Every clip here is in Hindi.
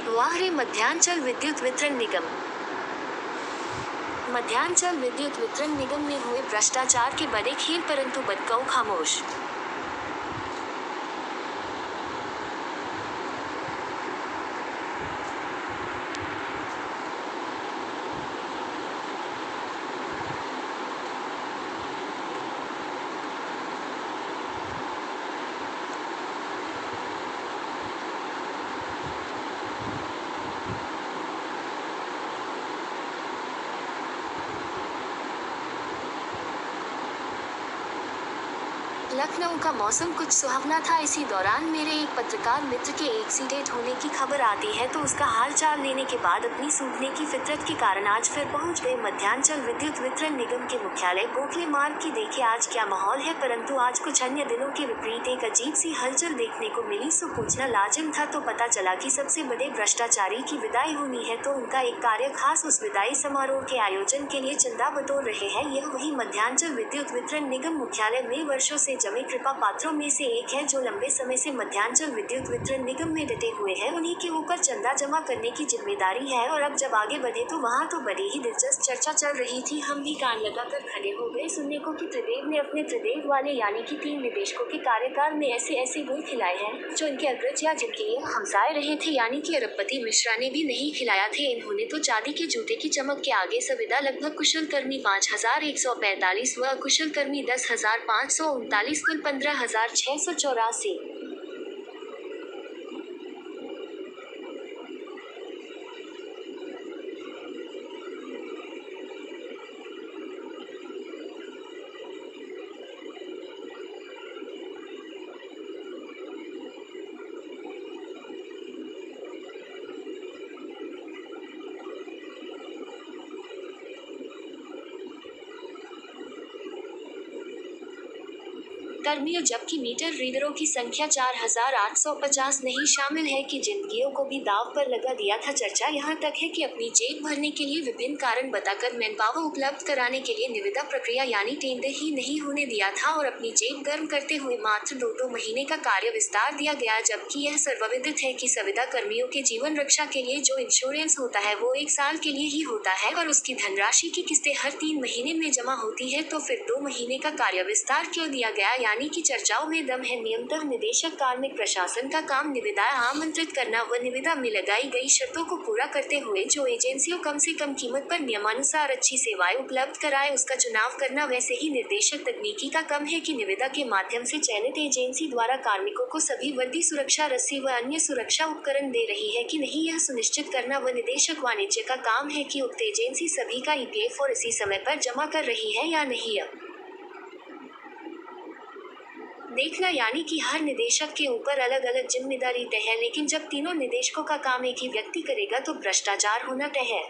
वाह रे मध्यांचल विद्युत वितरण निगम। मध्यांचल विद्युत वितरण निगम में हुए भ्रष्टाचार के बड़े खेल, परंतु बदकाऊ खामोश। लखनऊ का मौसम कुछ सुहावना था। इसी दौरान मेरे एक पत्रकार मित्र के एक्सीडेंट होने की खबर आती है तो उसका हाल चाल लेने के बाद अपनी सूझने की फितरत के कारण आज फिर पहुंच गए मध्यांचल विद्युत वितरण निगम के मुख्यालय गोखले मार्ग की। देखे आज क्या माहौल है, परंतु आज कुछ अन्य दिनों के विपरीत एक अजीब सी हलचल देखने को मिली। सो पूछना लाजिम था तो पता चला कि सबसे बड़े भ्रष्टाचारी की विदाई होनी है, तो उनका एक कार्य खास उस विदाई समारोह के आयोजन के लिए चंदा बटोर रहे हैं। यह वही मध्यांचल विद्युत वितरण निगम मुख्यालय में वर्षों से जमे कृपा पात्रों में से एक है, जो लंबे समय से मध्यांचल विद्युत वितरण निगम में डटे हुए हैं। उन्हीं के ऊपर चंदा जमा करने की जिम्मेदारी है और अब जब आगे बढ़े तो वहाँ तो बड़ी ही दिलचस्प चर्चा चल रही थी। हम भी कान लगाकर खड़े हो गए सुनने को कि त्रिदेव ने अपने त्रिदेव वाले यानी कि 3 निदेशकों के कार्यकाल में ऐसे ऐसे गुल खिलाए हैं जो इनके अग्रज या जिनके ये हमसाए रहे थे, यानी कि अरबपति मिश्रा ने भी नहीं खिलाया थे। इन्होंने तो चांदी के जूते की चमक के आगे संविदा लगभग कुशल कर्मी 5145 व अकुशल कर्मी 10,539, कुल 15,684। कर्मियों, जबकि मीटर रीडरों की संख्या 4,850 नहीं शामिल है कि जिंदगियों को भी दांव पर लगा दिया था। चर्चा यहाँ तक है कि अपनी जेब भरने के लिए विभिन्न कारण बताकर मैनपावर उपलब्ध कराने के लिए निविदा प्रक्रिया यानी टेंडर ही नहीं होने दिया था और अपनी जेब गर्म करते हुए मात्र 2 महीने का कार्य विस्तार दिया गया, जबकि यह सर्वविदित है कि संविदा कर्मियों के जीवन रक्षा के लिए जो इंश्योरेंस होता है वो 1 साल के लिए ही होता है और उसकी धनराशि की किस्तें हर 3 महीने में जमा होती है, तो फिर 2 महीने का कार्य विस्तार क्यों दिया गया, यानी कि चर्चाओं में दम है। नियमतः निदेशक कार्मिक प्रशासन का काम निविदाएं आमंत्रित करना व निविदा में लगाई गई शर्तों को पूरा करते हुए जो एजेंसियों कम से कम कीमत पर नियमानुसार अच्छी सेवाएं उपलब्ध कराए उसका चुनाव करना। वैसे ही निर्देशक तकनीकी का कम है कि निविदा के माध्यम से चयनित एजेंसी द्वारा कार्मिकों को सभी वर्दी सुरक्षा रस्सी व अन्य सुरक्षा उपकरण दे रही है कि नहीं, यह सुनिश्चित करना व निदेशक वाणिज्य का काम है कि उक्त एजेंसी सभी का ईपीएफ और इसी समय पर जमा कर रही है या नहीं। अब देखना, यानी कि हर निदेशक के ऊपर अलग अलग जिम्मेदारी तय है, लेकिन जब तीनों निदेशकों का काम एक ही व्यक्ति करेगा तो भ्रष्टाचार होना तय है।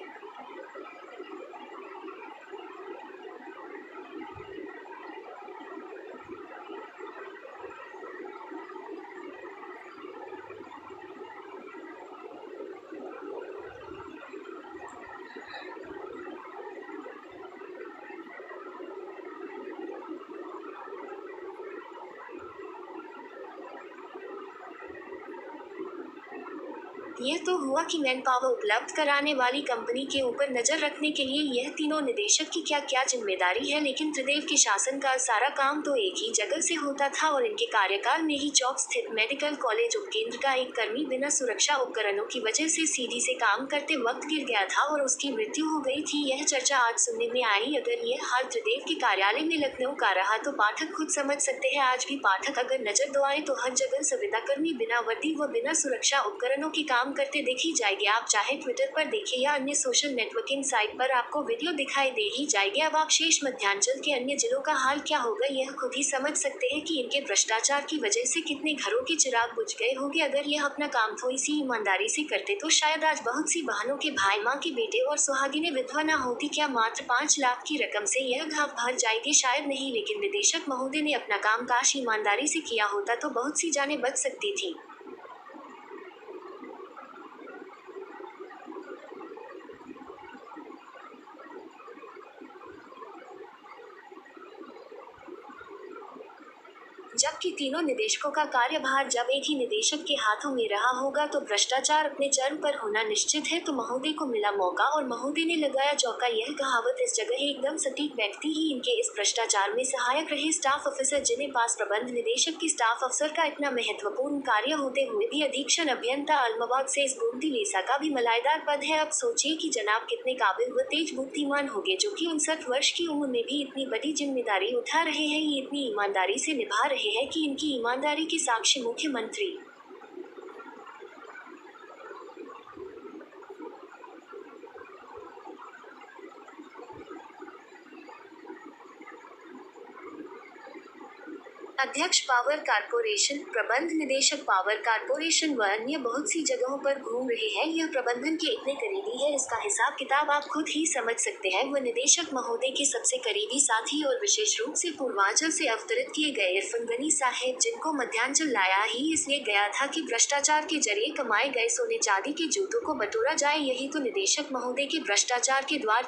यह तो हुआ कि मैनपावर उपलब्ध कराने वाली कंपनी के ऊपर नजर रखने के लिए यह तीनों निदेशक की क्या क्या जिम्मेदारी है, लेकिन त्रिदेव के शासन का सारा काम तो एक ही जगह से होता था और इनके कार्यकाल में ही चौक स्थित मेडिकल कॉलेज उपकेंद्र का एक कर्मी बिना सुरक्षा उपकरणों की वजह से सीढ़ी से काम करते वक्त गिर गया था और उसकी मृत्यु हो गई थी। यह चर्चा आज सुनने में आई। अगर यह हाल त्रिदेव के कार्यालय में लखनऊ का रहा तो पाठक खुद समझ सकते हैं। आज भी पाठक अगर नजर दौड़ाए तो हर जगह संविदा कर्मी बिना वर्दी व बिना सुरक्षा उपकरणों के काम करते देखी जाएगी। आप चाहे ट्विटर पर देखिए या अन्य सोशल नेटवर्किंग साइट पर आपको वीडियो दिखाई दे ही जाएगी। अब आप शेष मध्यांचल के अन्य जिलों का हाल क्या होगा यह खुद ही समझ सकते हैं कि इनके भ्रष्टाचार की वजह से कितने घरों के चिराग बुझ गए होंगे। अगर यह अपना काम थोड़ी सी ईमानदारी से करते तो शायद आज बहुत सी बहनों के भाई, माँ के बेटे और सुहागिनें विधवा न होती। क्या मात्र 5 लाख की रकम से यह घाव भर जाएगी? शायद नहीं, लेकिन निदेशक महोदय ने अपना काम काश ईमानदारी से किया होता तो बहुत सी जानें बच सकती थी। जबकि तीनों निदेशकों का कार्यभार जब एक ही निदेशक के हाथों में रहा होगा तो भ्रष्टाचार अपने चरम पर होना निश्चित है। तो महोदय को मिला मौका और महोदय ने लगाया चौका, यह कहावत इस जगह एकदम सटीक बैठती ही इनके इस भ्रष्टाचार में सहायक रहे स्टाफ ऑफिसर, जिन्हें पास प्रबंध निदेशक की स्टाफ अफसर का इतना महत्वपूर्ण कार्य होते हुए भी अधीक्षण अभियंता आलमाबाद से इस गोमती लेसा का भी मलाईदार पद है। अब सोचिए कि जनाब कितने काबिल व तेज बुद्धिमान होंगे, जो कि 59 वर्ष की उम्र में भी इतनी बड़ी जिम्मेदारी उठा रहे हैं। ये इतनी ईमानदारी से निभा रहे हैं कि इनकी ईमानदारी के साक्षी मुख्यमंत्री अध्यक्ष पावर कारपोरेशन, प्रबंध निदेशक पावर कारपोरेशन व अन्य बहुत सी जगहों पर घूम रहे हैं। यह प्रबंधन के इतने करीबी है, इसका हिसाब किताब आप खुद ही समझ सकते हैं। वह निदेशक महोदय के सबसे करीबी साथी और विशेष रूप से पूर्वांचल से अवतरित किए गए इरफान गनी साहेब, जिनको मध्यांचल लाया ही इसलिए गया था कि भ्रष्टाचार के जरिए कमाए गए सोने चांदी के जूतों को बटोरा जाए। यही तो निदेशक महोदय के भ्रष्टाचार के द्वार के